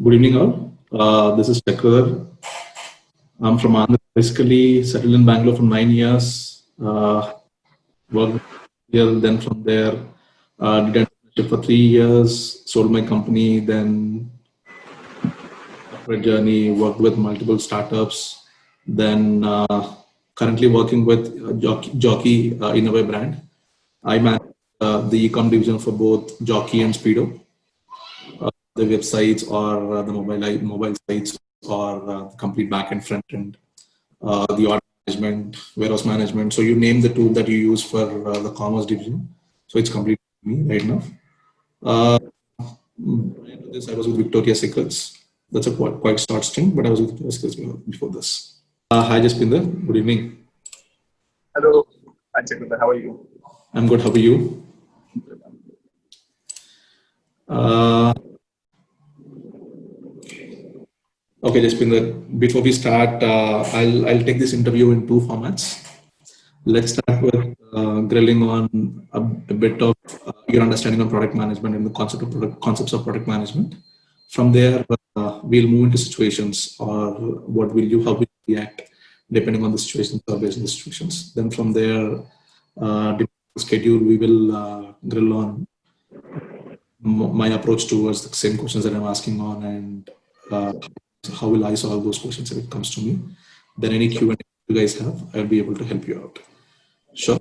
Good evening, all. This is Chakradhar. I'm from Andhra, basically settled in Bangalore for 9 years. Worked here, then from there, did internship for 3 years, sold my company, then corporate journey, worked with multiple startups, then currently working with Jockey Innovate brand. I manage the e-com division for both Jockey and Speedo. The websites or the mobile sites or the complete backend front end, the order management, warehouse management. So you name the tool that you use for the commerce division. So it's completely me right now. Uh, Prior to this, I was with Victoria's Secrets. That's a quite short stint, but I was with Victoria's Secrets before this. Hi, Jaspinder. Good evening. Hello, hi Chakradhar, how are you? I'm good. How are you? Okay, Jaspinder. Before we start, I'll take this interview in two formats. Let's start with grilling on a bit of your understanding of product management and the concepts of product management. From there, we'll move into situations or how will you react depending on the situations or based on the situations. Then from there, depending on the schedule, we will grill on my approach towards the same questions that I'm asking on and how will I solve those questions if it comes to me. Then any Q&A you guys have, I'll be able to help you out. Sure.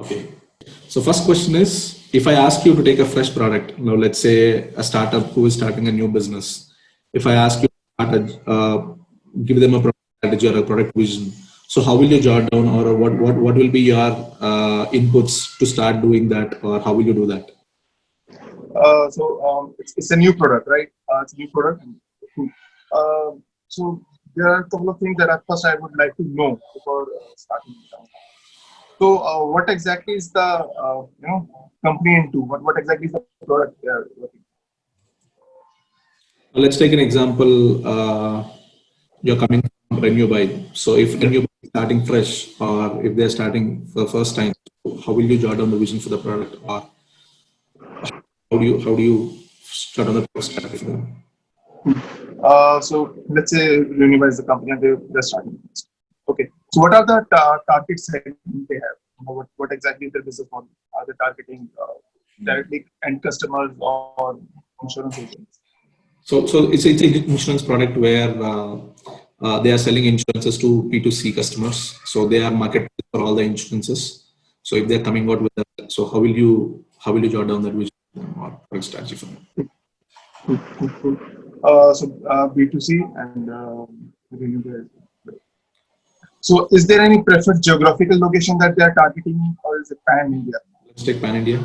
Okay. So first question is, if I ask you to take a fresh product, now let's say a startup who is starting a new business, if I ask you to start give them a product strategy or a product vision, so how will you jot down or what will be your inputs to start doing that or how will you do that? It's a new product, right? It's a new product. So there are a couple of things that at first I would like to know before starting. So what exactly is the company into? What exactly is the product they are working? Let's take an example. You're coming from Renew. So if Renew is starting fresh or if they're starting for the first time, how will you jot down the vision for the product or how do you start on the product strategy for them? So let's say Univa is the company and they're starting. Okay. So what are the target segments they have? What exactly is their business model? Are they targeting directly end customers or insurance agents? So it's an insurance product where they are selling insurances to P2C customers. So they are marketed for all the insurances. So if they're coming out with that, so how will you jot down that vision or product strategy for them? B2C and so is there any preferred geographical location that they are targeting or is it pan India? Let's take pan India.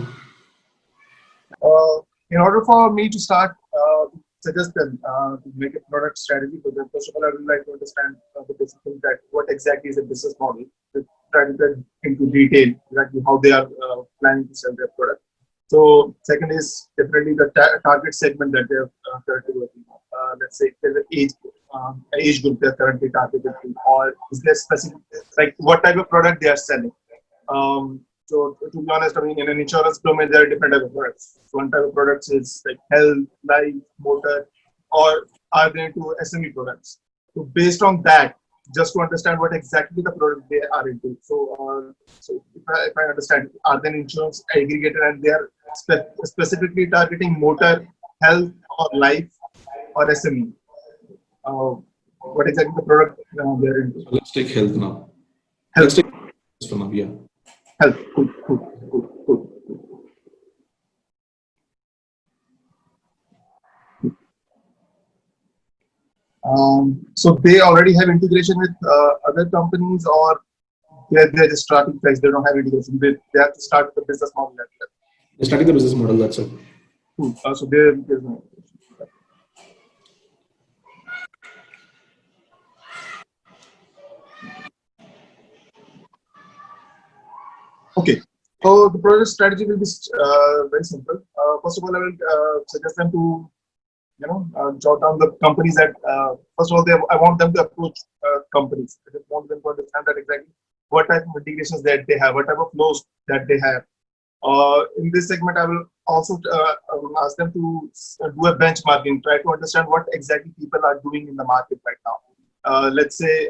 In order for me to start suggest them to make a product strategy for them, first of all, I would like to understand the basic thing that what exactly is the business model, to try to get into detail exactly how they are planning to sell their product. So second is definitely the target segment that they're currently working on. Let's say there's an age group they're currently targeted to, or is there specific, like what type of product they are selling. So to be honest, I mean, in an insurance domain, there are different types of products. So one type of products is like health, life, motor, or are they into SME products? So based on that, just to understand what exactly the product they are into. So, if I understand, are they an insurance aggregator and they are specifically targeting motor, health, or life, or SME? What exactly the product they are into? So let's take health now. Health. Let's take for now, yeah. Health. Cool. So they already have integration with other companies, or they're just starting fresh. They don't have integration. They have to start the business model. They're starting the business model. That's it. Cool. So there's no. Okay. So the product strategy will be very simple. First of all, I will suggest them to jot down the companies that first of all I want them to approach companies. I just want them to understand that exactly what type of integrations that they have, what type of flows that they have. In this segment, I will also ask them to do a benchmarking, try to understand what exactly people are doing in the market right now. Let's say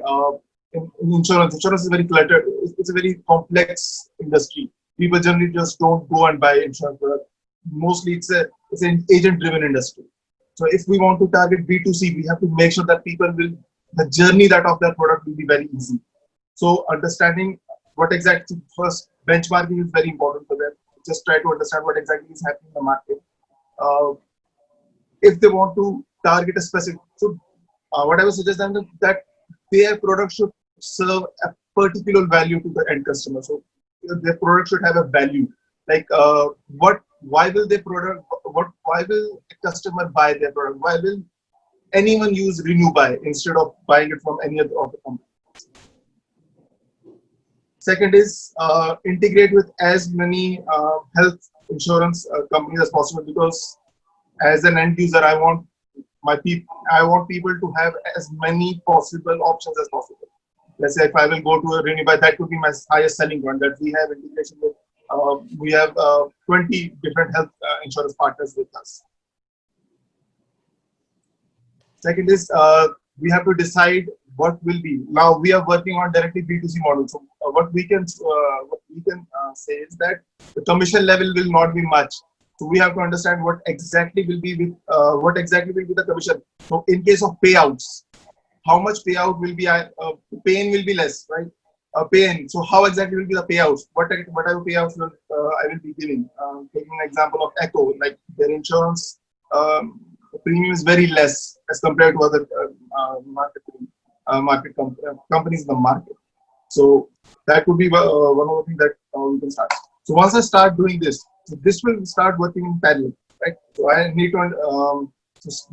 in insurance is very cluttered. It's a very complex industry. People generally just don't go and buy insurance products. Mostly it's an agent-driven industry. So if we want to target B2C, we have to make sure that the journey that of their product will be very easy. So understanding what exactly, first benchmarking is very important for them. Just try to understand what exactly is happening in the market. Uh, if they want to target a specific, so what I would suggest them that their product should serve a particular value to the end customer. So their product should have a value. Like why will their product, why will a customer buy their product? Why will anyone use RenewBuy instead of buying it from any other of the company? Second is integrate with as many health insurance companies as possible, because as an end user, I want people to have as many possible options as possible. Let's say if I will go to a RenewBuy, that could be my highest selling point, that we have integration with. We have 20 different health insurance partners with us. Second is we have to decide what will be. Now we are working on directly B2C model. So what we can say is that the commission level will not be much. So we have to understand what exactly will be the commission. So in case of payouts, how much payout will be? Pain will be less, right? Pain. So how exactly will be the payouts? Whatever payouts I will be giving. Taking an example of Echo, like their insurance premium is very less as compared to other companies in the market. So that would be one of the things that we can start. So once I start doing this, so this will start working in parallel, right? So I need to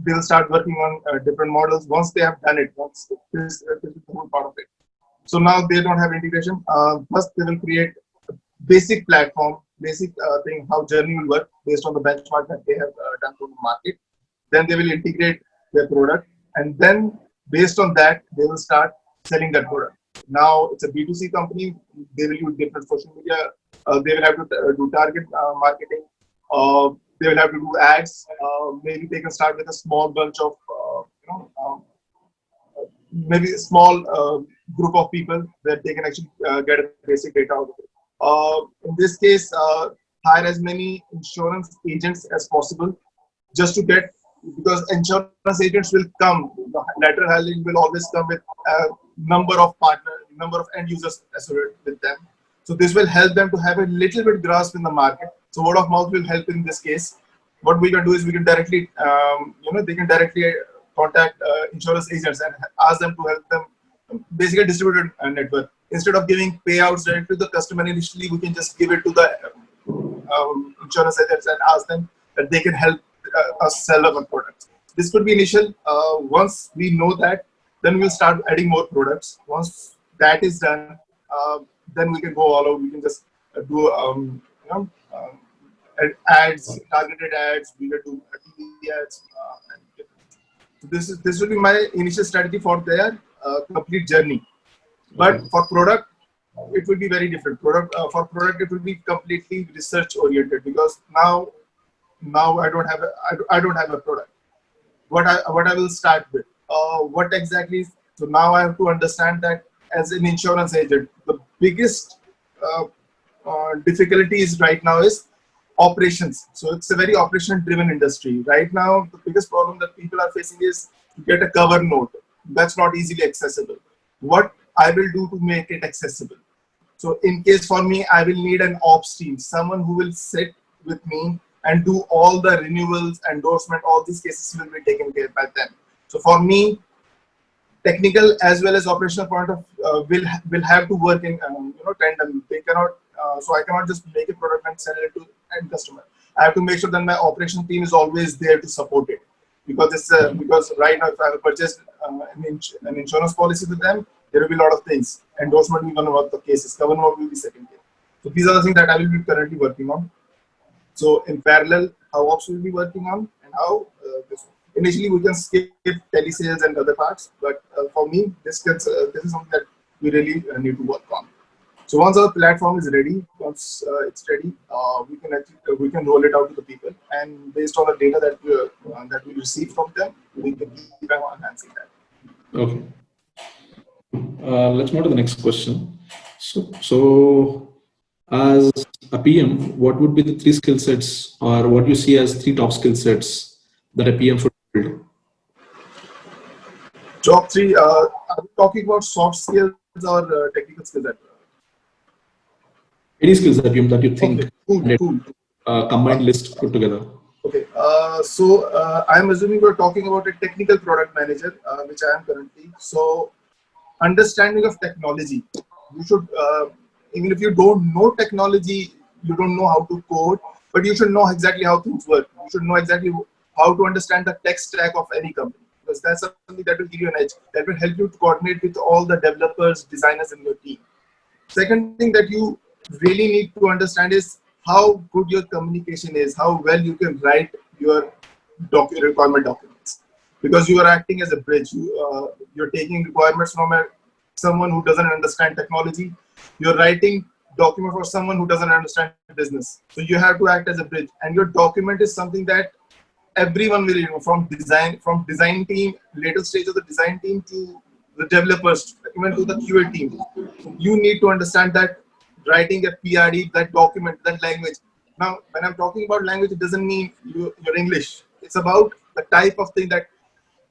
they'll start working on different models. Once they have done it, once this is the whole part of it. So now they don't have integration. First, they will create a basic platform, basic thing, how journey will work based on the benchmark that they have done for the market. Then they will integrate their product, and then based on that, they will start selling that product. Now it's a B2C company. They will use different social media. They will have to do target marketing. They will have to do ads. Maybe they can start with a small bunch of, maybe a small group of people that they can actually get a basic data out of it. In this case, hire as many insurance agents as possible, just to get, because insurance agents will come, the lateral hiring will always come with a number of partners, number of end users associated with them. So this will help them to have a little bit grasp in the market. So word of mouth will help in this case. What we can do is we can directly, they can directly contact insurance agents and ask them to help them, basically a distributed network. Instead of giving payouts directly to the customer initially, we can just give it to the insurance agents and ask them that they can help us sell our products. This could be initial. Once we know that, then we'll start adding more products. Once that is done, then we can go all over. We can just do ads, targeted ads. We can do TV ads. So this will be my initial strategy for their complete journey. But for product, it will be very different. For product, it will be completely research oriented, because now I don't have a product. What I will start with, what exactly. So now I have to understand that as an insurance agent, the biggest difficulties right now is operations. So it's a very operation driven industry right now. The biggest problem that people are facing is to get a cover note. That's not easily accessible. What I will do to make it accessible? So in case for me, I will need an ops team, someone who will sit with me and do all the renewals, endorsement, all these cases will be taken care by them. So for me, technical as well as operational point of will have to work in tandem. They cannot. So I cannot just make a product and sell it to end customer. I have to make sure that my operation team is always there to support it, because because right now if I have purchased an insurance policy with them, there will be a lot of things. Endorsement will be one of the cases. Cover note will be second case. So these are the things that I will be currently working on. So in parallel, how ops will be working on, and how initially we can skip telesales and other parts, but for me, this is something that we really need to work on. So once our platform is ready, once it's ready, we can roll it out to the people, and based on the data that we receive from them, we can keep on enhancing that. Okay. Let's move to the next question. So as a PM, what would be the three skill sets, or what you see as three top skill sets that a PM should build? Top three. Are we talking about soft skills or technical skills? Any skills that you think Okay, cool. combined list put together? Okay, so I'm assuming we're talking about a technical product manager, which I am currently. So, understanding of technology. You should, even if you don't know technology, you don't know how to code, but you should know exactly how things work. You should know exactly how to understand the tech stack of any company, because that's something that will give you an edge. That will help you to coordinate with all the developers, designers in your team. Second thing that you really need to understand is how good your communication is, how well you can write your requirement documents, because you are acting as a bridge. You're taking requirements from someone who doesn't understand technology. You're writing document for someone who doesn't understand business. So you have to act as a bridge, and your document is something that everyone will, from design team, later stage of the design team, to the developers, even to the QA team. You need to understand that writing a PRD, that document, that language. Now, when I'm talking about language, it doesn't mean your English. It's about the type of thing that,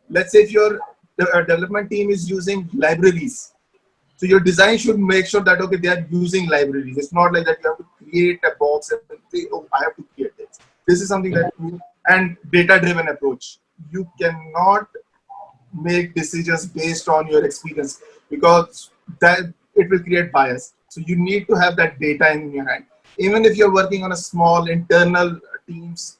let's say if your development team is using libraries, so your design should make sure that, okay, they are using libraries. It's not like that you have to create a box and say, oh, I have to create this. This is something that, and data-driven approach. You cannot make decisions based on your experience, because that it will create bias. So you need to have that data in your hand. Even if you're working on a small internal teams,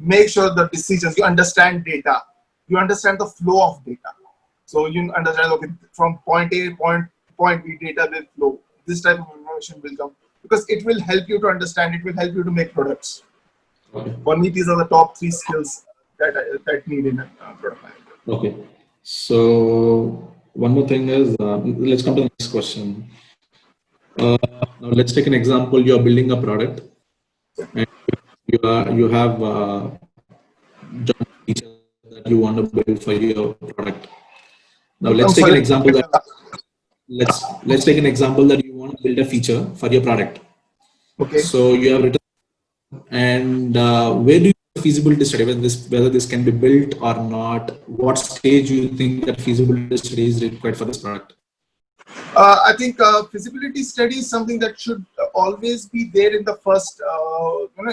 make sure the decisions, you understand data, you understand the flow of data. So you understand, okay, from point A, point B, data will flow. This type of information will come, because it will help you to understand, it will help you to make products. Okay. For me, these are the top three skills that need in a product manager. Okay. So one more thing is, let's come to the next question. Now let's take an example. You are building a product, and you have job feature that you want to build for your product. Now let's I'm take an sorry. example that let's take an example that you want to build a feature for your product. Okay. So you have written, and where do you feasibility study whether this can be built or not? What stage you think that feasibility study is required for this product? I think feasibility study is something that should always be there in the first,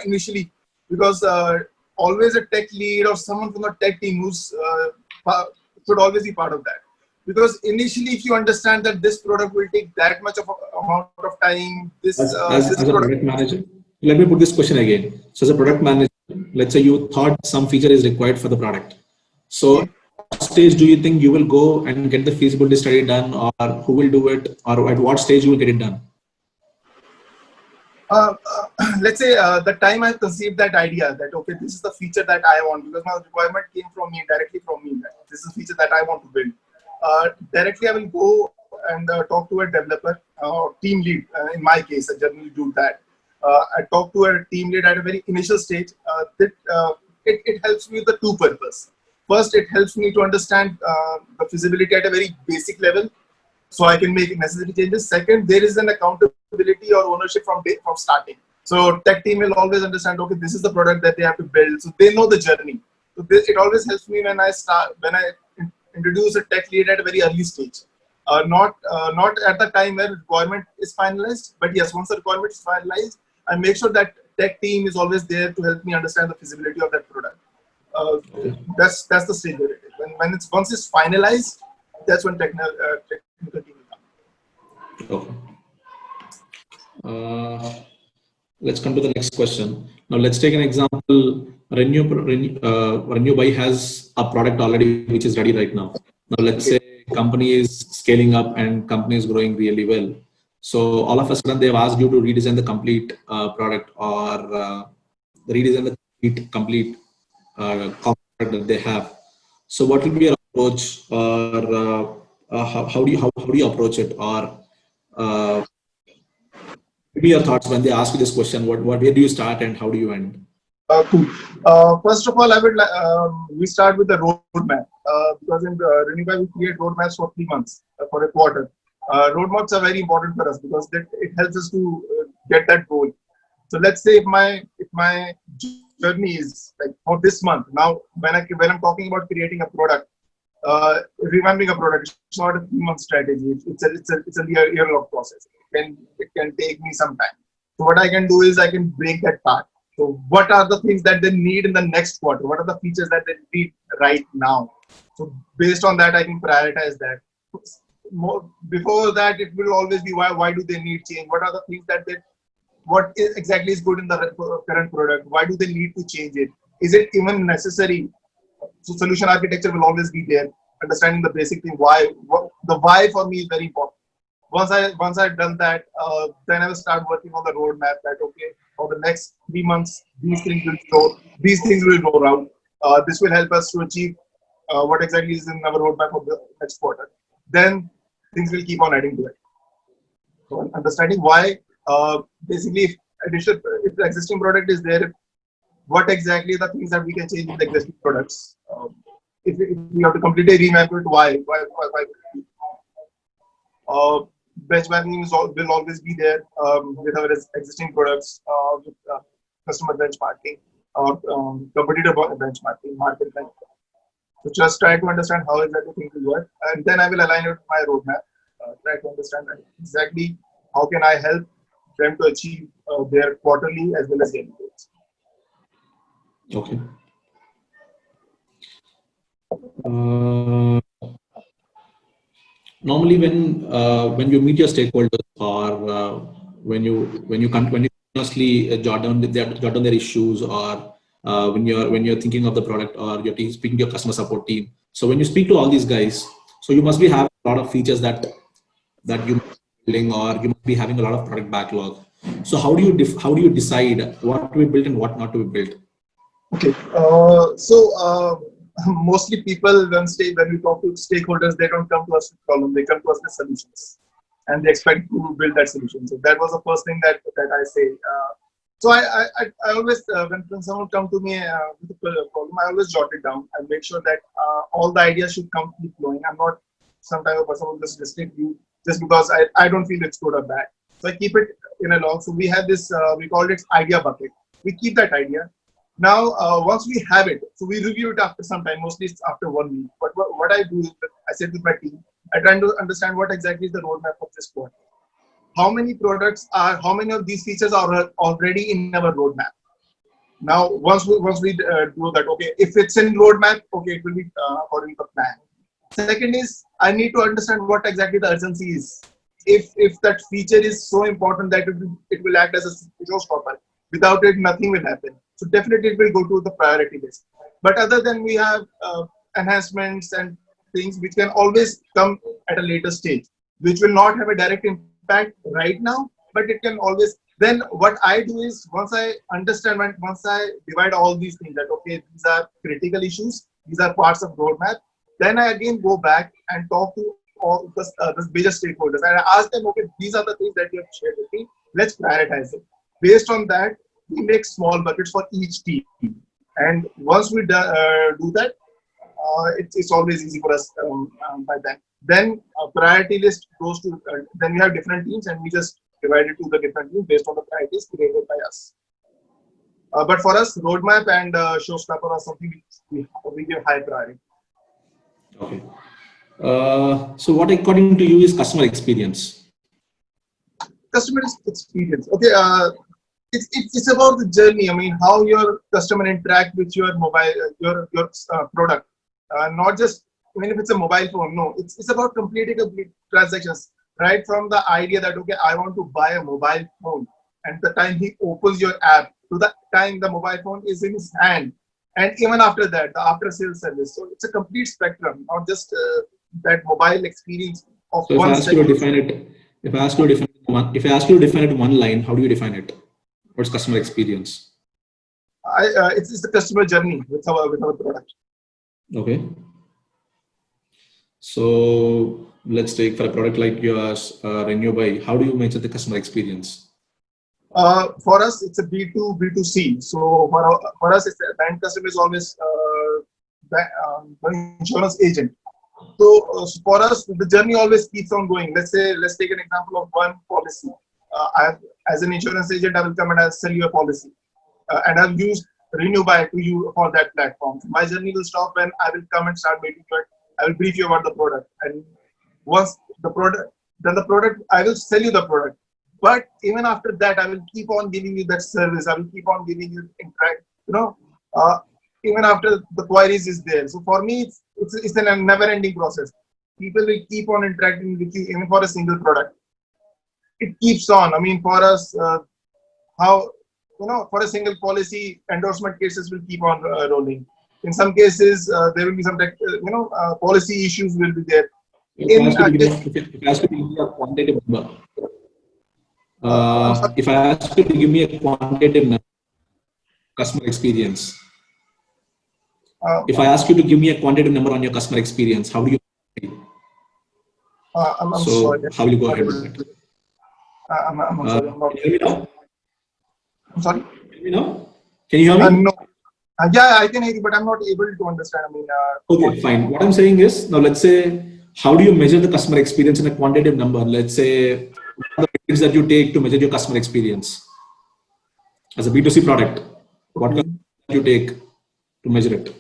initially, because always a tech lead or someone from the tech team who's should always be part of that. Because initially, if you understand that this product will take that much of amount of time, this As a product manager, let me put this question again. So as a product manager, let's say you thought some feature is required for the product. So what stage do you think you will go and get the feasibility study done, or who will do it, or at what stage you will get it done? Let's say the time I conceived that idea, that okay, this is the feature that I want, because my requirement came from me, directly from me, that this is a feature that I want to build. Directly I will go and talk to a developer or team lead. In my case, I generally do that. I talk to a team lead at a very initial stage. It helps me with the two purpose. First, it helps me to understand the feasibility at a very basic level, so I can make necessary changes. Second, there is an accountability or ownership from starting. So tech team will always understand, okay, this is the product that they have to build, so they know the journey. So it always helps me when I introduce a tech lead at a very early stage. Not at the time where requirement is finalized, but yes, once the requirement is finalized, I make sure that tech team is always there to help me understand the feasibility of that product. That's the stage where it is. When once it's finalized, that's when technical team will come. Okay. Let's come to the next question. Now let's take an example. RenewBuy has a product already which is ready right now. Now let's say company is scaling up and company is growing really well. So all of a sudden they've asked you to redesign the complete product, or redesign the complete product that they have. So what will be your approach, or how do you approach it, or me your thoughts when they ask you this question. Where do you start and how do you end? Cool. First of all, we start with the roadmap because in Renewy we create roadmaps for 3 months for a quarter. Roadmaps are very important for us because it helps us to get that goal. So let's say if my journey is like for this month. Now when I'm talking about creating a product, revamping a product, it's not a 3 month strategy. It's a year-long process. It can take me some time. So what I can do is I can break that part. So what are the things that they need in the next quarter? What are the features that they need right now? So based on that, I can prioritize that. Before that, it will always be why do they need change? What are the things that exactly is good in the current product? Why do they need to change it? Is it even necessary? So solution architecture will always be there. Understanding the basic thing, the why for me is very important. Once I've done that, then I will start working on the roadmap. That okay, for the next 3 months, these things will roll out. This will help us to achieve what exactly is in our roadmap of the next quarter. Then things will keep on adding to it. So understanding why, basically, if the existing product is there, what exactly the things that we can change in the existing products. If we have to completely revamp it, why? Uh, Benchmarking will always be there with our existing products, with customer benchmarking or competitor benchmarking, market benchmarking. So just try to understand how exactly things will work, and then I will align it with my roadmap. Try to understand exactly how can I help them to achieve their quarterly as well as daily goals. Okay. Uh, Normally, when you meet your stakeholders or when you continuously jot down their issues, or when you're thinking of the product, or you're speaking to your customer support team. So when you speak to all these guys, so you must be having a lot of features that you must be building, or you must be having a lot of product backlog. So how do you decide what to be built and what not to be built? Okay. Mostly people when we talk to stakeholders, they don't come to us with problem. They come to us with solutions, and they expect to build that solution. So that was the first thing that I say. So I always when someone come to me with a problem, I always jot it down and make sure that all the ideas should come keep flowing. I'm not some type of person who just restrict you just because I don't feel it's good or bad. So I keep it in a log. So we have this we called it idea bucket. We keep that idea. Now, once we have it, so we review it after some time, mostly it's after 1 week. But what I do is that I sit with my team, I try to understand what exactly is the roadmap of this quarter. How many of these features are already in our roadmap? Now, once we do that, okay, if it's in roadmap, okay, it will be according to the plan. Second is I need to understand what exactly the urgency is. If that feature is so important that it will act as a showstopper. Without it, nothing will happen. So definitely it will go to the priority list. But other than we have enhancements and things which can always come at a later stage, which will not have a direct impact right now, but it can always. Then what I do is once I divide all these things that okay, these are critical issues, these are parts of roadmap. Then I again go back and talk to all the major stakeholders and I ask them, okay, these are the things that you have shared with me. Let's prioritize it. Based on that, we make small buckets for each team. And once we do that, it's always easy for us by then. Then a priority list goes to, then we have different teams and we just divide it to the different teams based on the priorities created by us. But for us, roadmap and showstopper are something we give high priority. Okay. So what according to you is customer experience? Customer experience. Okay. It's about the journey. I mean, how your customer interact with your mobile, your product. Not just even if it's a mobile phone. No, it's about complete transactions. Right from the idea that okay, I want to buy a mobile phone, and the time he opens your app to the time the mobile phone is in his hand, and even after that, the after sales service. So it's a complete spectrum, not just that mobile experience of So if I one ask you to second. define it, if I ask you to define it in one line, how do you define it? What's customer experience? It's the customer journey with our product. Okay. So let's take for a product like yours, Renewy. How do you measure the customer experience? For us, it's a B2, B2C. So for us, it's the end customer is always the insurance agent. So for us, the journey always keeps on going. Let's take an example of one policy. As an insurance agent, I will come and I'll sell you a policy, and I'll use Renew By to you for that platform. So my journey will stop when I will come and start making it. I will brief you about the product, and once the product, then the product, I will sell you the product. But even after that, I will keep on giving you that service. I will keep on giving you interact. You know, uh, even after the queries is there. So for me, it's a never-ending process. People will keep on interacting with you even for a single product. It keeps on. I mean, for us, how for a single policy, endorsement cases will keep on rolling. In some cases, there will be some policy issues will be there. If I ask you to give me, if I ask you to give me a quantitative number, I'm sorry. if I ask you to give me a quantitative number, customer experience, Uh, if I ask you to give me a quantitative number on your customer experience, how do you? I'm So sorry. how will you go Not ahead able with to. that? I'm sorry. I'm not. Can you hear me now? I'm sorry. Can you hear me now? Can you hear me? No. Yeah, I can hear you, but I'm not able to understand. I mean, Okay, fine. What I'm saying is, now let's say, how do you measure the customer experience in a quantitative number? Let's say, what are the metrics that you take to measure your customer experience as a B2C product? What okay. you take to measure it?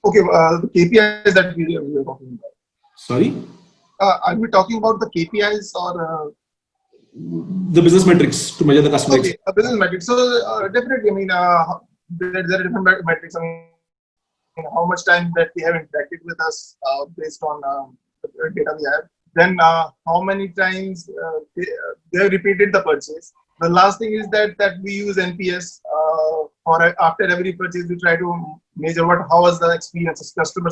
Okay. The KPIs that we are talking about. Sorry? Are we talking about the KPIs or? The business metrics to measure the customer Okay, experience. a business metrics. So definitely, I mean, there are different metrics. I mean, how much time that they have interacted with us based on the data we have. Then how many times they have repeated the purchase. The last thing is that we use NPS for after every purchase. We try to measure how was the experience. Customer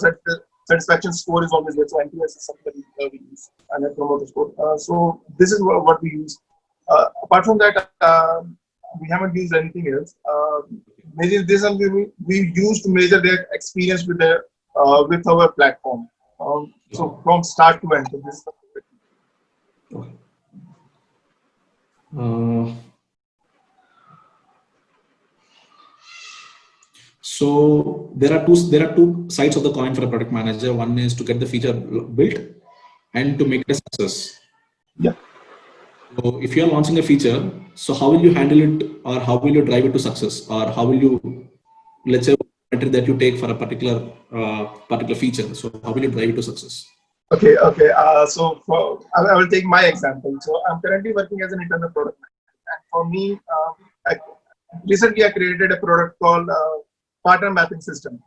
satisfaction score is always there. So NPS is something that we use, and Net Promoter Score. So this is what we use. Apart from that, we haven't used anything else. Maybe this is something we use to measure their experience with our platform. So from start to end. So this. Uh, so there are two sides of the coin for a product manager. One is to get the feature built and to make it a success. Yeah. So if you are launching a feature, so how will you handle it, or how will you drive it to success, or how will you, let's say, metric that you take for a particular feature. So how will you drive it to success? Okay. Okay. I will take my example. So I'm currently working as an internal product manager, and for me, recently I created a product called Partner Mapping System.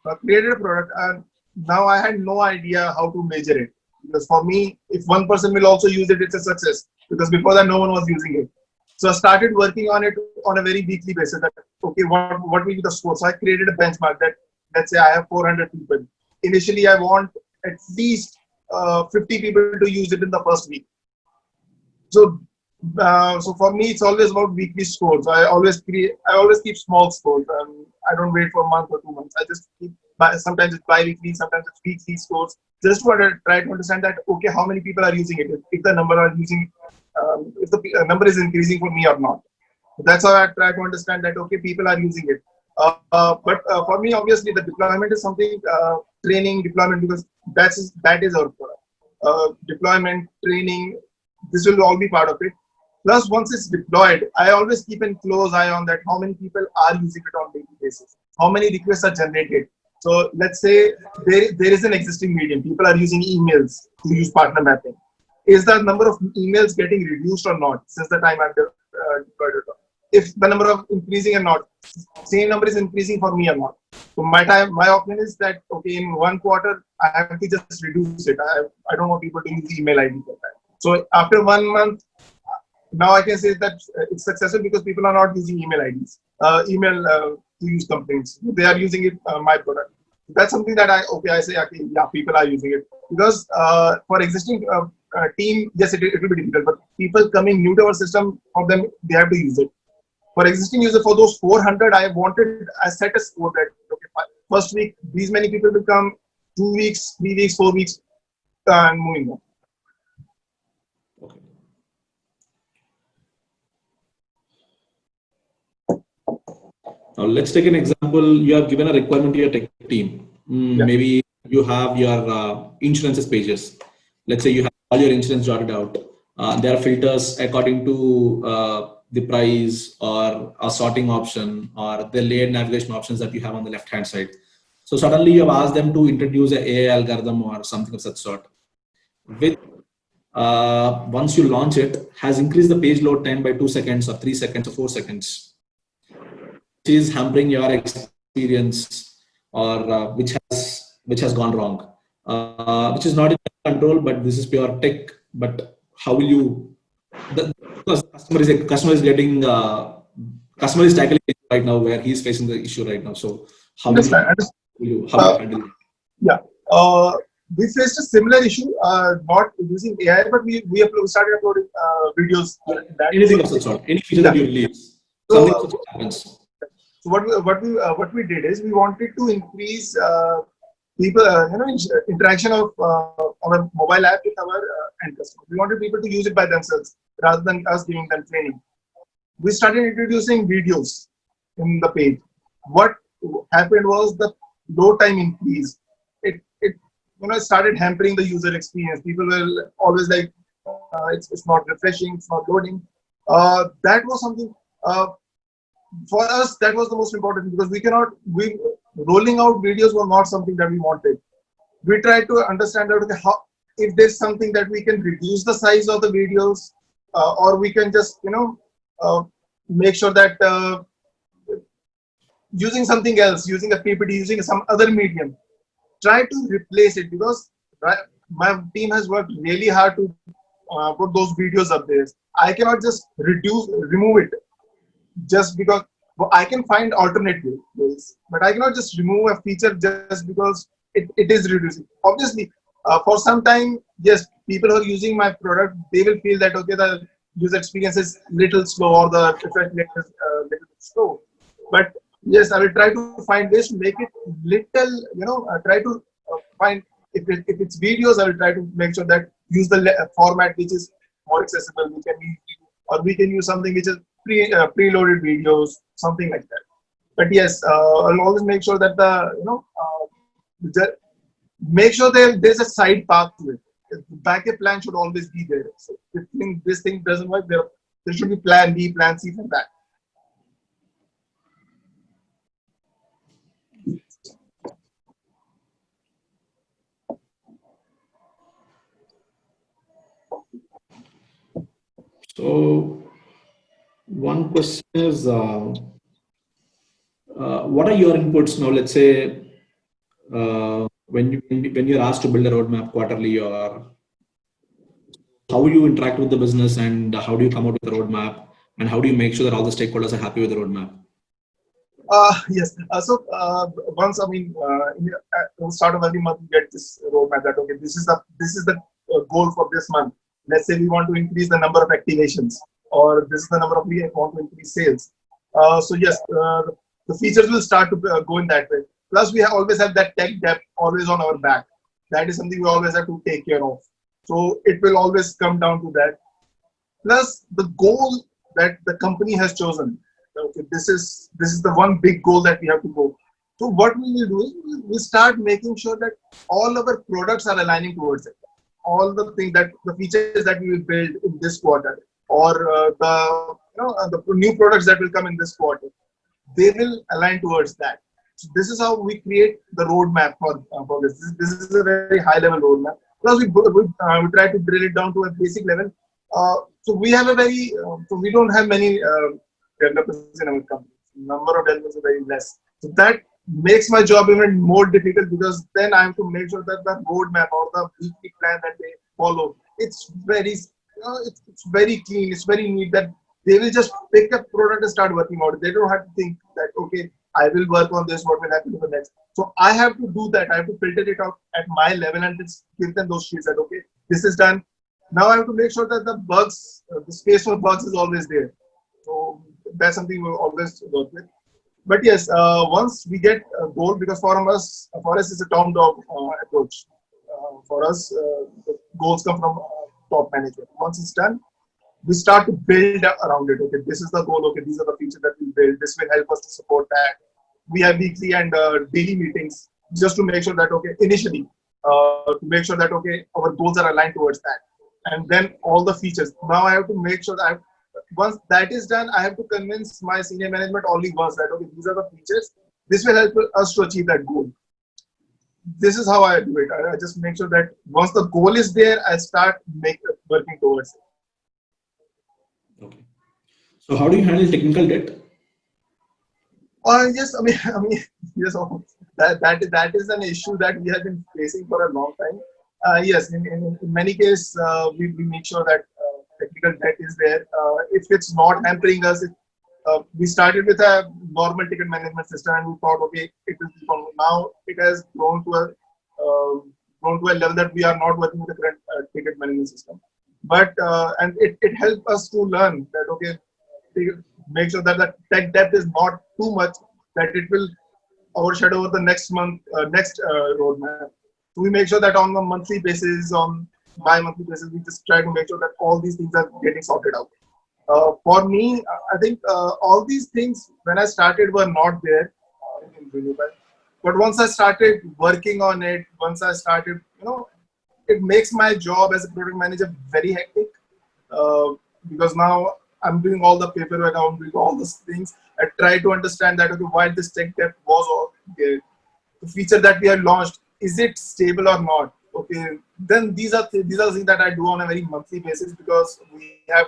I created a product, and now I had no idea how to measure it, because for me, if one person will also use it, it's a success, because before that no one was using it. So I started working on it on a very weekly basis. That okay, what will be the score? So I created a benchmark that, let's say I have 400 people. Initially, I want at least 50 people to use it in the first week. So so for me, it's always about weekly scores. I always keep small scores. I don't wait for a month or 2 months. I just keep, sometimes it's bi-weekly, sometimes it's weekly scores. Just to try to understand that, okay, how many people are using it? If the number are using, if the number is increasing for me or not. That's how I try to understand that, okay, people are using it. But for me, obviously, the deployment is something, training, deployment, because that is our product. Deployment, training, this will all be part of it. Plus, once it's deployed, I always keep a close eye on that, how many people are using it on daily basis, how many requests are generated. So let's say there is an existing medium, people are using emails to use partner mapping. Is the number of emails getting reduced or not since the time I've deployed it? If the number of increasing or not, same number is increasing for me or not. So my opinion is that, okay, in 1 quarter, I have to just reduce it. I don't want people to use email ID for that. So after 1 month, now I can say that it's successful because people are not using email IDs, to use complaints. They are using it, my product. That's something that I say, okay, yeah, people are using it. Because for existing team, yes, it will be difficult, but people coming new to our system, for them, they have to use it. For existing user, for those 400, I set a score that, okay, first week, these many people will come, 2 weeks, 3 weeks, 4 weeks, and moving on. Okay. Now let's take an example. You have given a requirement to your tech team. Yeah. Maybe you have your insurances pages. Let's say you have all your insurance jotted out. There are filters according to the price or a sorting option or the layered navigation options that you have on the left hand side. So suddenly you have asked them to introduce an AI algorithm or something of such sort. With once you launch it, has increased the page load time by 2 seconds or 3 seconds or 4 seconds, is hampering your experience or which has gone wrong, which is not in your control, but this is pure tech. But how will you, because customer is getting customer is tackling it right now where he's facing the issue right now. So how will you, Understand. how will you Uh, handle it? yeah. We faced a similar issue, not using AI, but we started uploading videos during that. Anything of such sort, any feature Yeah. that you release, So, something of such sort happens. so what we did is we wanted to increase people interaction of our mobile app with our end customers. We wanted people to use it by themselves rather than us giving them training. We started introducing videos in the page. What happened was the load time increased. It started hampering the user experience. People were always like, it's not refreshing, it's not loading. That was something for us that was the most important, because we rolling out videos were not something that we wanted. We tried to understand that, okay, how, if there's something that we can reduce the size of the videos, or we can just uh, make sure that using something else, using a PPT, using some other medium, try to replace it, because my team has worked really hard to put those videos up there. I cannot just remove it just because, well, I can find alternate ways, but I cannot just remove a feature just because it is reducing. Obviously, for some time, yes, people who are using my product, they will feel that, okay, the user experience is little slow or the refresh rate is little bit slow. But yes, I will try to find ways to make it little, try to find, if it's videos, I will try to make sure that use the format which is more accessible. We can use, or we can use something which is preloaded videos, something like that. But yes, I'll always make sure that make sure there's a side path to it. The backup plan should always be there. So if this thing doesn't work, there should be plan B, plan C for that. So one question is, what are your inputs now? Let's say when you're asked to build a roadmap quarterly, or how do you interact with the business, and how do you come out with a roadmap, and how do you make sure that all the stakeholders are happy with the roadmap? Yes. Once, I mean, at the start of every month, we get this roadmap that, okay, this is the goal for this month. Let's say we want to increase the number of activations, or this is the number of we want to increase sales. So yes, the features will start to go in that way. Plus, we always have that tech debt always on our back. That is something we always have to take care of. So it will always come down to that. Plus, the goal that the company has chosen. Okay, this is the one big goal that we have to go. So what we will do is we start making sure that all our products are aligning towards it. All the things that the features that we will build in this quarter, or the new products that will come in this quarter, they will align towards that. So this is how we create the roadmap for this. This is a very high level roadmap. Plus, we try to drill it down to a basic level. So we have a very so we don't have many developers in our company. Number of developers are very less. So that makes my job even more difficult, because then I have to make sure that the roadmap or the weekly plan that they follow, it's very it's very clean, it's very neat, that they will just pick up product and start working on it. They don't have to think that, okay, I will work on this, what will happen to the next. So I have to do that. I have to filter it out at my level and just give them those sheets that, okay, this is done. Now I have to make sure that the bugs, the space for bugs is always there. So that's something we always work with. But yes, once we get a goal, because for us it's a top dog approach. For us, the goals come from top management. Once it's done, we start to build around it. Okay, this is the goal. Okay, these are the features that we build. This will help us to support that. We have weekly and daily meetings just to make sure that, okay, initially, to make sure that, okay, our goals are aligned towards that. And then all the features. Now I have to make sure that once that is done, I have to convince my senior management only once that, okay, these are the features. This will help us to achieve that goal. This is how I do it. I just make sure that once the goal is there, I start working towards it. Okay. So how do you handle technical debt? Yes, yes, that is an issue that we have been facing for a long time. Yes, in many cases, we make sure that technical debt is there. If it's not hampering us, we started with a normal ticket management system, and we thought, okay, it is now it has grown to a level that we are not working with the current ticket management system. But and it helped us to learn that, okay, make sure that the tech debt is not too much that it will overshadow the next month, next roadmap. So we make sure that on a monthly basis, on bi-monthly basis, we just try to make sure that all these things are getting sorted out. For me, I think all these things when I started were not there in Renewable. But once I started working on it, once I started, it makes my job as a product manager very hectic, uh, because now I'm doing all the paperwork, I'm doing all these things. I try to understand that, okay, why this tech debt was there. The feature that we have launched, is it stable or not? Okay, then these are things that I do on a very monthly basis, because we have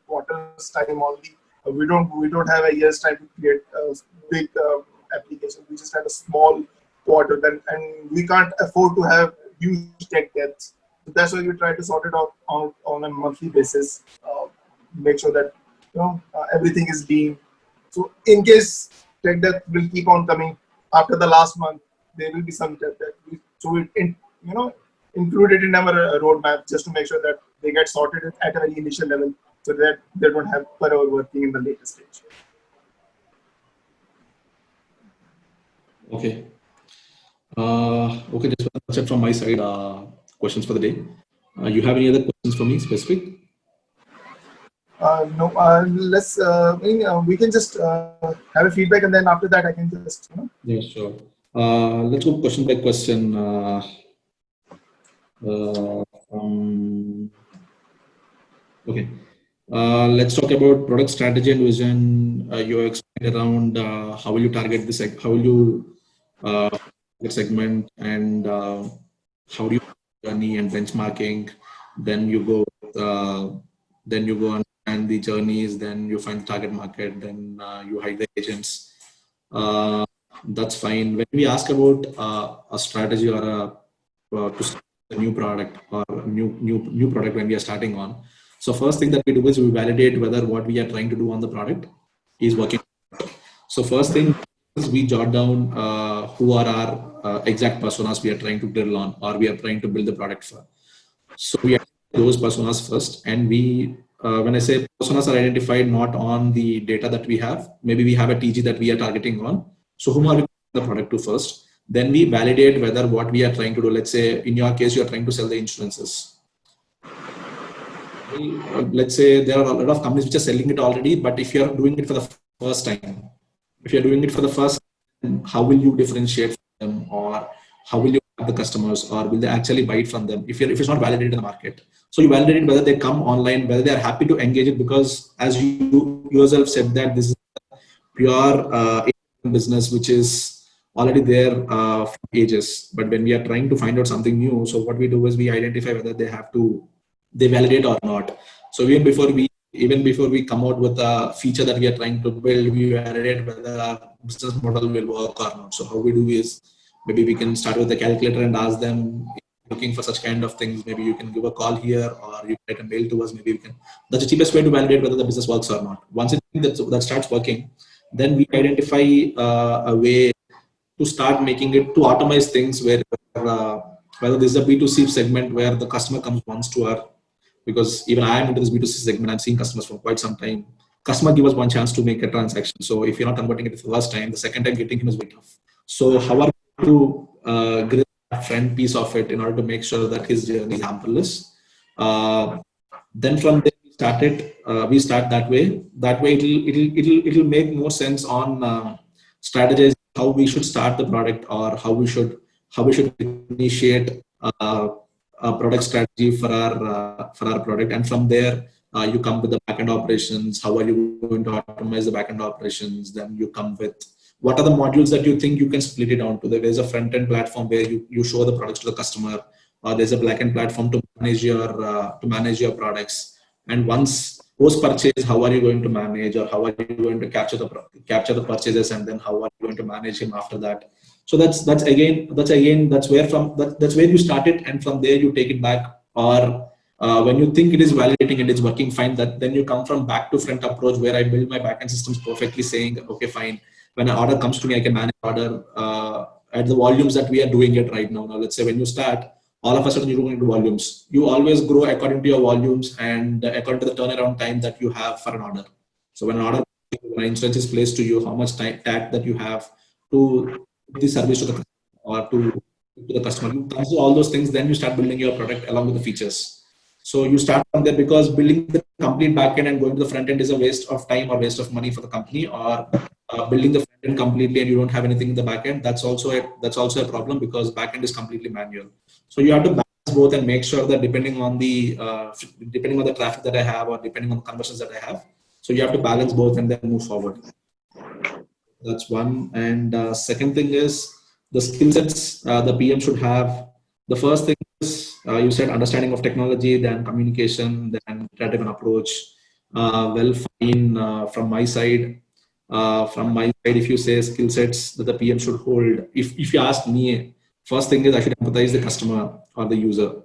quarters time only. We don't have a year's time to create a big application. We just have a small quarter, then, and we can't afford to have huge tech debts. So that's why we try to sort it out on a monthly basis. Make sure that everything is lean. So in case tech debt will keep on coming after the last month, there will be some tech debt. So we include it in our roadmap just to make sure that they get sorted at a very initial level, so that they don't have forever working in the later stage. Okay. Okay, that's it from my side. Questions for the day. You have any other questions for me specific? No, we can just have a feedback, and then after that I can just Yeah, sure. Let's go question by question. Okay. Let's talk about product strategy and vision. You explained around how will you target this, how will you target segment, and how do you journey and benchmarking. Then you go, and the journeys. Then you find the target market. Then you hire the agents. That's fine. When we ask about a strategy or to start a new product or a new product when we are starting on. So first thing that we do is we validate whether what we are trying to do on the product is working. So first thing is we jot down who are our exact personas we are trying to drill on or we are trying to build the product for. So we identify those personas first, and we when I say personas are identified not on the data that we have, maybe we have a TG that we are targeting on. So whom are we the product to first? Then we validate whether what we are trying to do. Let's say in your case, you are trying to sell the insurances. Let's say there are a lot of companies which are selling it already, but if you are doing it for the first time, if you're doing it for the first time, how will you differentiate from them, or how will you have the customers, or will they actually buy it from them if it's not validated in the market? So you validate whether they come online, whether they are happy to engage it, because as you yourself said that this is pure business which is already there for ages. But when we are trying to find out something new, so what we do is we identify whether they validate or not. So even before we come out with a feature that we are trying to build, we validate whether our business model will work or not. So how we do is maybe we can start with the calculator and ask them, looking for such kind of things, maybe you can give a call here or you write a mail to us. Maybe we can. That's the cheapest way to validate whether the business works or not. Once that starts working, then we identify a way to start making it to automate things where whether this is a B2C segment where the customer comes once to our, because even I am into this B2C segment, I'm seeing customers for quite some time. Customer give us one chance to make a transaction. So if you're not converting it the first time, the second time getting him is very tough. So how are we to grab that front piece of it in order to make sure that his journey is hamperless? Then from there we start it. We start that way. That way, it'll make more sense on strategize how we should start the product, or how we should initiate a product strategy for our product. And from there, you come with the backend operations. How are you going to optimize the backend operations? Then you come with what are the modules that you think you can split it down to. There's a front end platform where you show the products to the customer, or there's a back end platform to manage your products. And once post purchase, how are you going to manage, or how are you going to capture the purchases, and then how are you going to manage him after that. So that's where you start it, and from there you take it back. Or when you think it is validating and it's working fine, that then you come from back to front approach, where I build my backend systems perfectly, saying, okay, fine, when an order comes to me, I can manage order at the volumes that we are doing it right now. Now, let's say when you start, all of a sudden you're going into volumes. You always grow according to your volumes and according to the turnaround time that you have for an order. So when an instance is placed to you, how much time that you have to the service to the customer, or to the customer. You consider all those things, then you start building your product along with the features. So you start from there, because building the complete backend and going to the front end is a waste of time or waste of money for the company. Or building the front end completely and you don't have anything in the backend, that's also a problem, because backend is completely manual. So you have to balance both and make sure that depending on the traffic that I have, or depending on the conversions that I have, so you have to balance both and then move forward. That's one. And second thing is the skill sets the PM should have. The first thing is, you said understanding of technology, then communication, then data-driven approach. Well, fine. From my side, if you say skill sets that the PM should hold, if you ask me, first thing is I should empathize the customer or the user.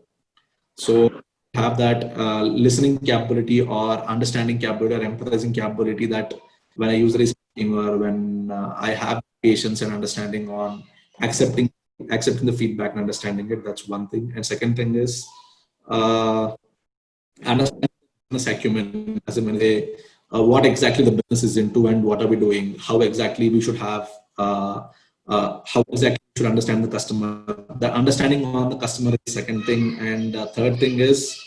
So have that listening capability, or understanding capability, or empathizing capability, that when a user is speaking, or when I have patience and understanding on accepting the feedback and understanding it. That's one thing. And second thing is understanding business acumen, as in when they what exactly the business is into, and what are we doing, how exactly we should have how exactly we should understand the customer. The understanding on the customer is the second thing. And third thing is,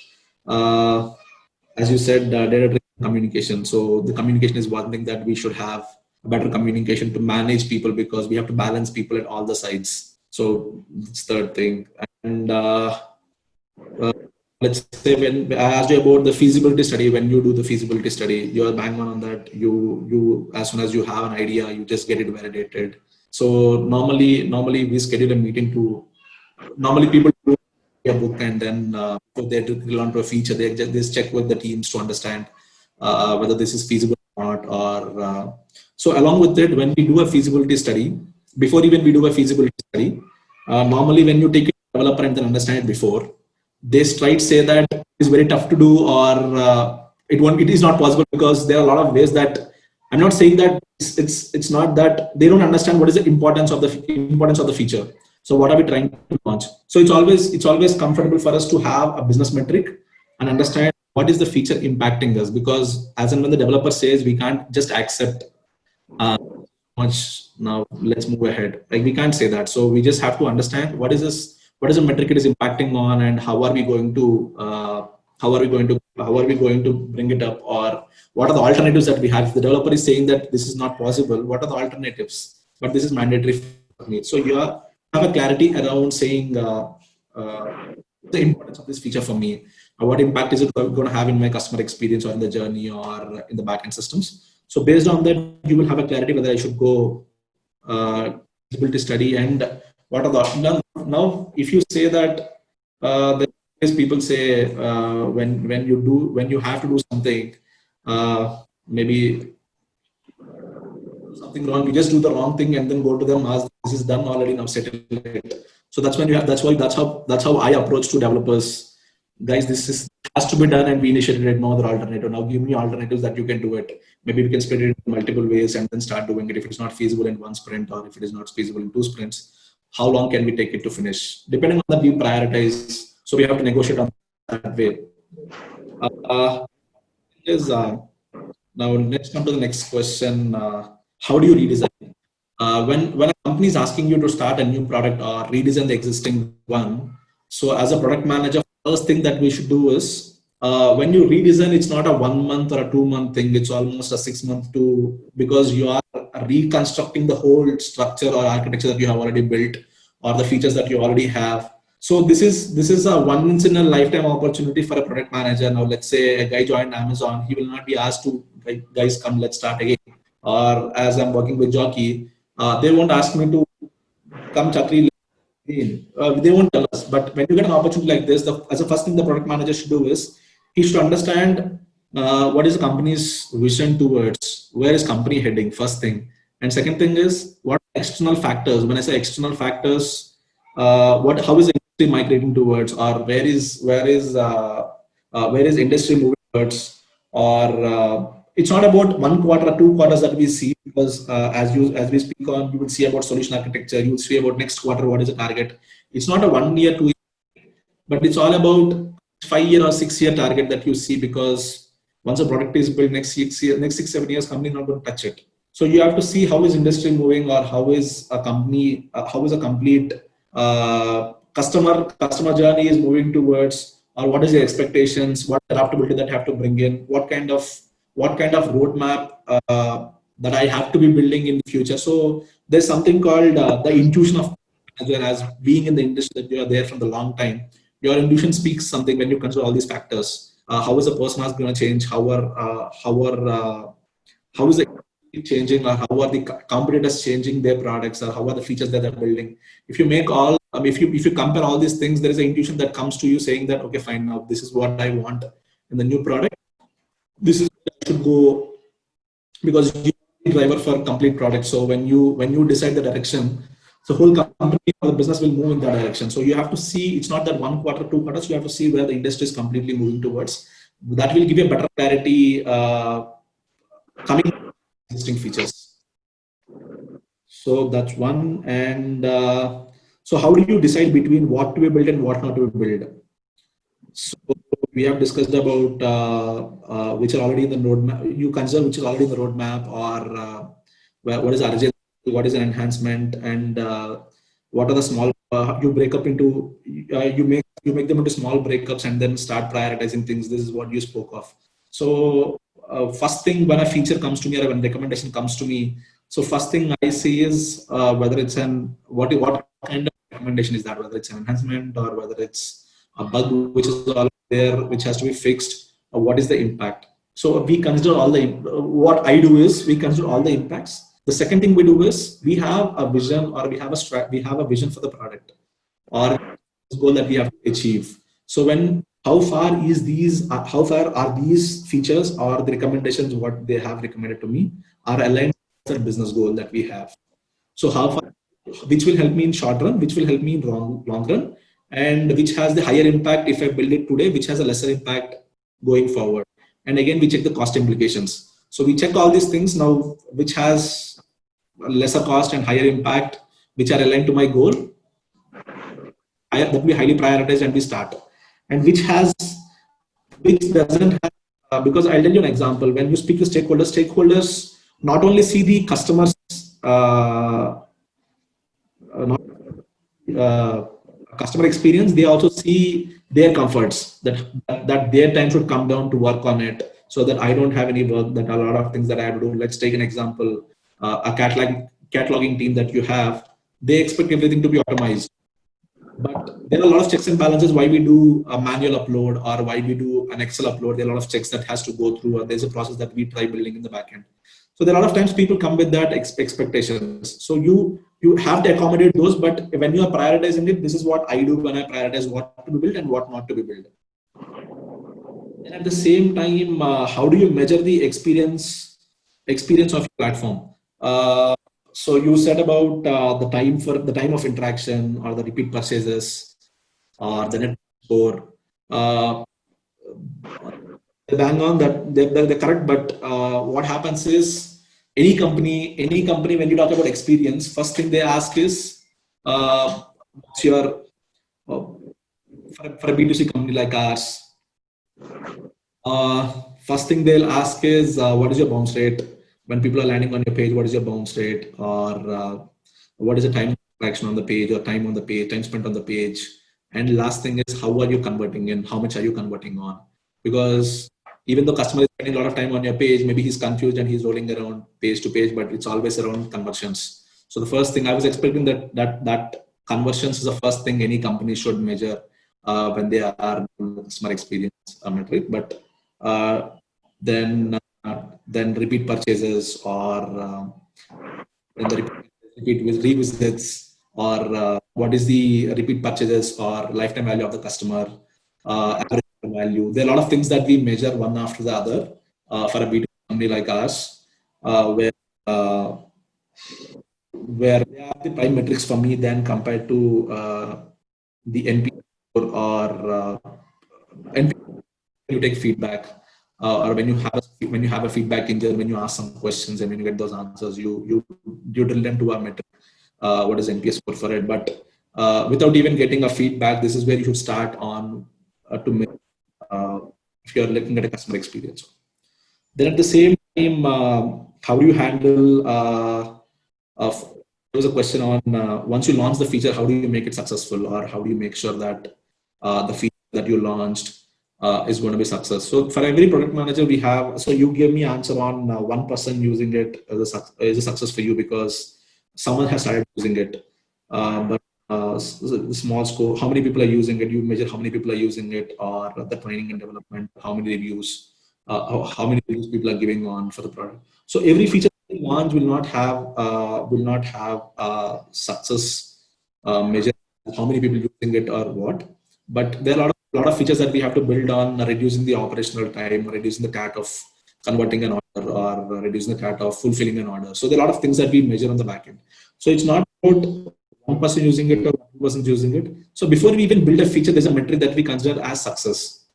as you said, data-driven communication. So the communication is one thing that we should have better communication to manage people, because we have to balance people at all the sides. So it's third thing. And let's say, when I asked you about the feasibility study, when you do the feasibility study, you're bang on that. You as soon as you have an idea, you just get it validated. So normally we schedule a meeting to. Normally people do a book, and then before they drill onto a feature, they just check with the teams to understand whether this is feasible or not. Or so along with it, when we do a feasibility study, before even we do a feasibility study, normally when you take a developer and then understand it before, they straight say that it's very tough to do, or it is not possible, because there are a lot of ways that. I'm not saying that it's not that they don't understand what is the importance of the feature. So what are we trying to launch? So it's always comfortable for us to have a business metric and understand what is the feature impacting us, because as and when the developer says, we can't just accept much now, let's move ahead. Like, we can't say that. So we just have to understand what is the metric it is impacting on, and how are we going to bring it up, or what are the alternatives that we have. If the developer is saying that this is not possible, what are the alternatives? But this is mandatory for me. So you have a clarity around saying the importance of this feature for me. What impact is it going to have in my customer experience, or in the journey, or in the backend systems? So based on that, you will have a clarity whether I should go feasibility study. And what are the now? If you say that people say when you have to do something, maybe something wrong, you just do the wrong thing and then go to them, ask, this is done already, now settle it. So that's when that's how I approach to developers. Guys, has to be done, and we initiated no other alternative. Now give me alternatives that you can do it. Maybe we can split it in multiple ways and then start doing it. If it's not feasible in one sprint, or if it is not feasible in 2 sprints, how long can we take it to finish? Depending on that, we prioritize. So we have to negotiate on that way. Now let's come to the next question. How do you redesign? When a company is asking you to start a new product or redesign the existing one, so as a product manager, first thing that we should do is when you redesign, it's not a 1 month or a 2 month thing. It's almost a 6 month to, because you are reconstructing the whole structure or architecture that you have already built, or the features that you already have. So this is a once in a lifetime opportunity for a product manager. Now, let's say a guy joined Amazon, he will not be asked to, like, guys, come, let's start again. Or as I'm working with Jockey, they won't ask me to come Chakri. They won't tell us. But when you get an opportunity like this, as the first thing the product manager should do is he should understand what is the company's vision towards, where is company heading, first thing. And second thing is what external factors. When I say external factors, how is the industry migrating towards, or where is industry moving towards, or it's not about 1 quarter or 2 quarters that we see, because as we speak on, you will see about solution architecture, you will see about next quarter what is the target. It's not a 1 year, 2 year, but it's all about 5 year or 6 year target that you see, because once a product is built, next 6, 7 years, company not going to touch it. So you have to see how is industry moving, or how is a company, how is a complete customer journey is moving towards, or what is the expectations, what adaptability that have to bring in, what kind of roadmap that I have to be building in the future. So there's something called the intuition of, as well as being in the industry that you are there from the long time. Your intuition speaks something when you consider all these factors. How is the person going to change? How is the changing, or how are the competitors changing their products, or how are the features that they're building? If you make all, if you compare all these things, there is an intuition that comes to you saying that, okay, fine, now this is what I want in the new product. This is where I should go, because you are the driver for complete product. So when you decide the direction, the whole company or the business will move in that direction. So you have to see, it's not that 1 quarter, 2 quarters, you have to see where the industry is completely moving towards. That will give you a better clarity coming existing features. So that's one. And so how do you decide between what to be built and what not to be built? So we have discussed about which are already in the roadmap. You consider which is already in the roadmap, or what is urgent, what is an enhancement, and what are the small. You break up into, you make them into small breakups, and then start prioritizing things. This is what you spoke of. So first thing, when a feature comes to me, or when recommendation comes to me, so first thing I see is whether it's what kind of recommendation is that, whether it's an enhancement, or whether it's a bug which is all there, which has to be fixed, or what is the impact. So we consider all the, what I do is we consider all the impacts. The second thing we do is we have a vision, or we have a vision for the product, or goal that we have to achieve. So how far are these features or the recommendations, what they have recommended to me, are aligned with the business goal that we have. So how far, which will help me in short run, which will help me in long run, and which has the higher impact if I build it today, which has a lesser impact going forward. And again, we check the cost implications. So we check all these things now, which has a lesser cost and higher impact, which are aligned to my goal, that we highly prioritize and we start. And which doesn't have, because I'll tell you an example. When you speak to stakeholders not only see the customers, customer experience, they also see their comforts, that their time should come down to work on it, so that I don't have any work, that a lot of things that I have to do. Let's take an example, a cataloging team that you have, they expect everything to be automized. But there are a lot of checks and balances why we do a manual upload, or why we do an Excel upload. There are a lot of checks that has to go through, or there's a process that we try building in the backend. So there are a lot of times people come with that expectations. So you have to accommodate those, but when you are prioritizing it, this is what I do when I prioritize what to be built and what not to be built. And at the same time, how do you measure the experience of your platform? So you said about the time of interaction, or the repeat purchases, or the net score. Bang on that, they're correct. But what happens is, any company, when you talk about experience, first thing they ask is, what's your, for a B2C company like ours, first thing they'll ask is, what is your bounce rate? When people are landing on your page, what is your bounce rate? Or what is the time interaction on the page, or time on the page, time spent on the page? And last thing is, how are you converting in? How much are you converting on? because even though customer is spending a lot of time on your page, maybe he's confused and he's rolling around page to page, but it's always around conversions. So the first thing I was expecting that conversions is the first thing any company should measure when they are customer experience metric. But then repeat purchases, or when the repeat revisits, or what is the repeat purchases or lifetime value of the customer, average value. There are a lot of things that we measure one after the other for a B2B company like us, uh, where they are the prime metrics for me then compared to the NPS score, or NPS. You take feedback, or when you have a feedback engine, when you ask some questions and when you get those answers, you drill them to a metric. What is NPS score for it? But without even getting a feedback, this is where you should start on to make, if you're looking at a customer experience. Then at the same time, how do you handle there was a question on once you launch the feature, how do you make it successful, or how do you make sure that the feature that you launched is going to be success? So for every product manager we have, so you give me answer on one person using it as a success for you because someone has started using it. But small scope, how many people are using it? You measure how many people are using it, or the training and development, how many reviews, how many reviews people are giving on for the product. So every feature launch will not have success measure, how many people using it or what. But there are a lot of features that we have to build on reducing the operational time, reducing the CAT of converting an order, or reducing the CAT of fulfilling an order. So there are a lot of things that we measure on the back end. So it's not about one person using it or two persons using it. So before we even build a feature, there's a metric that we consider as success.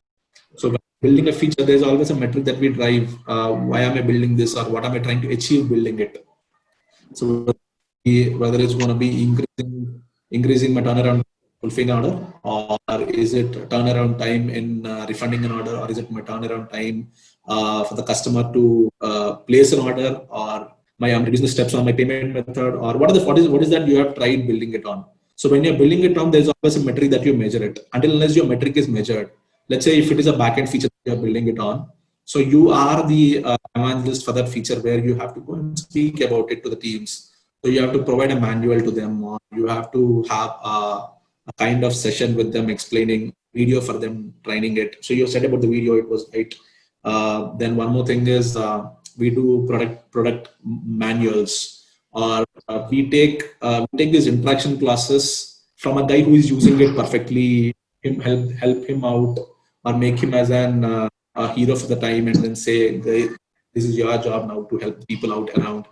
So when building a feature, there's always a metric that we drive. Why am I building this, or what am I trying to achieve building it? So whether it's going to be increasing my turnaround fulfilling order, or is it turnaround time in refunding an order, or is it my turnaround time for the customer to place an order, or I'm reducing the steps on my payment method, or what is that you have tried building it on? So when you're building it on, there's always a metric that you measure it. Unless your metric is measured, let's say if it is a backend feature that you're building it on, so you are the evangelist for that feature, where you have to go and speak about it to the teams. So you have to provide a manual to them, or you have to have a kind of session with them, explaining video for them, training it. So you said about the video, it was great. Then one more thing is we do product manuals, or we take these interaction classes from a guy who is using it perfectly, help him out, or make him as an a hero for the time, and then say, this is your job now to help people out around,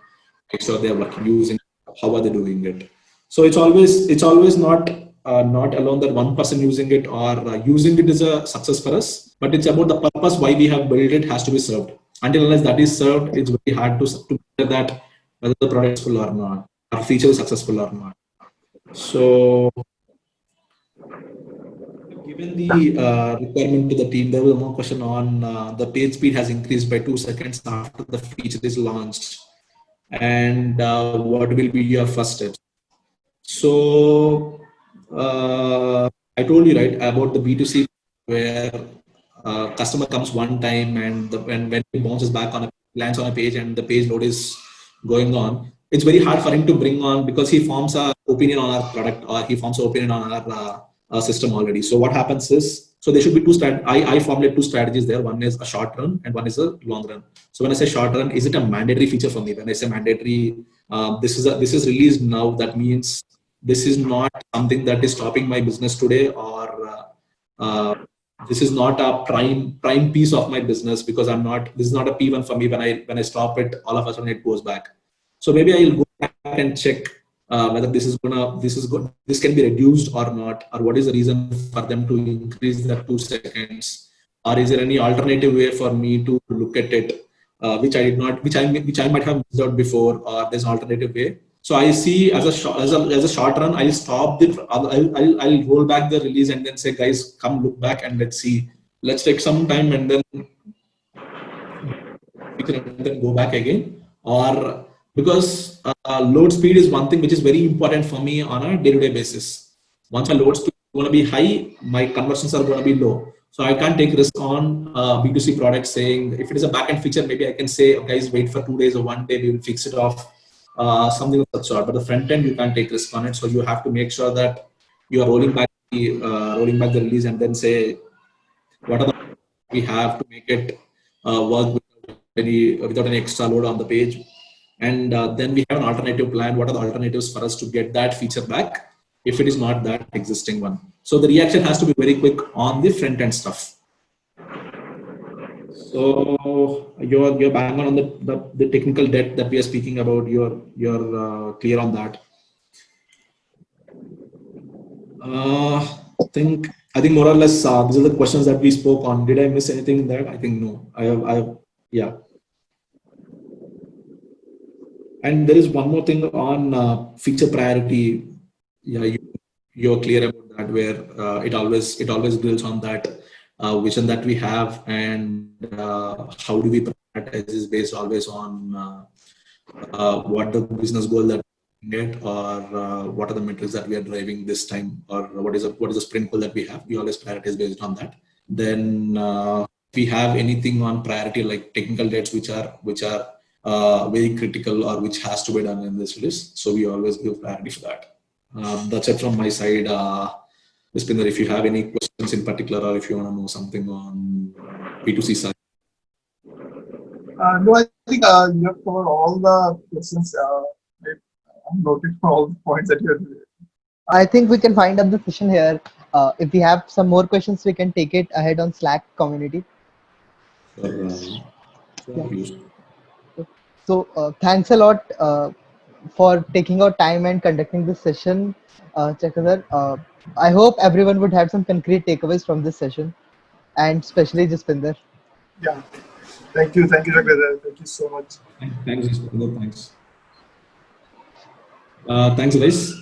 make sure they're working, using, how are they doing it. So it's always not alone that one person using it or using it is a success for us, but it's about the purpose why we have built it has to be served. Until unless that is served, it's very hard to measure that whether the product is successful or not, or feature is successful or not. So given the requirement to the team, there was one question on the page speed has increased by 2 seconds after the feature is launched, and what will be your first steps? So I told you right about the B2C, where customer comes one time, and when it bounces back on lands on a page and the page load is going on, it's very hard for him to bring on, because he forms an opinion on our product, or he forms an opinion on our system already. So what happens is, so there should be two I formulate two strategies there. One is a short run and one is a long run. So when I say short run, is it a mandatory feature for me? When I say mandatory, this is released now. That means this is not something that is stopping my business today, or this is not a prime piece of my business, because this is not a P1 for me. When I stop it, all of a sudden it goes back. So maybe I'll go back and check whether this can be reduced or not, or what is the reason for them to increase that 2 seconds, or is there any alternative way for me to look at it, which I might have missed out before, or there's an alternative way. So I see as a short run, I'll stop I'll roll back the release and then say, guys, come look back and let's see. Let's take some time and then we can go back again. Or because load speed is one thing which is very important for me on a day-to-day basis. Once my load speed is going to be high, my conversions are going to be low. So I can't take risk on B2C products saying if it is a backend feature, maybe I can say, oh, guys, wait for 2 days or 1 day, we will fix it off, something of that sort. But the front end, you can't take risk on it. So you have to make sure that you are rolling back the release and then say, what are the we have to make it work without any extra load on the page. And then we have an alternative plan. What are the alternatives for us to get that feature back if it is not that existing one? So the reaction has to be very quick on the front end stuff. So you're bang on the technical debt that we are speaking about. You're clear on that. I think more or less these are the questions that we spoke on. Did I miss anything in that? I think no. Yeah. And there is one more thing on feature priority. Yeah, you're clear about that, where it always builds on that vision that we have, and how do we prioritize is based always on what the business goal that we get, or what are the metrics that we are driving this time, or what is the sprint goal that we have. We always prioritize based on that. Then if we have anything on priority like technical dates which are very critical or which has to be done in this list, so we always give priority for that. That's it from my side. Deepinder, if you have any questions in particular, or if you want to know something on B2C side. No, I think you have covered all the questions. I'm noting all the points that you have. I think we can find up the session here. If we have some more questions, we can take it ahead on Slack community. So thanks a lot for taking out time and conducting this session, Chakradhar. I hope everyone would have some concrete takeaways from this session, and especially Jaspinder. Yeah. Thank you, Chakradhar. Thank you so much. Thanks, Jaspinder. Thanks. Thanks, guys.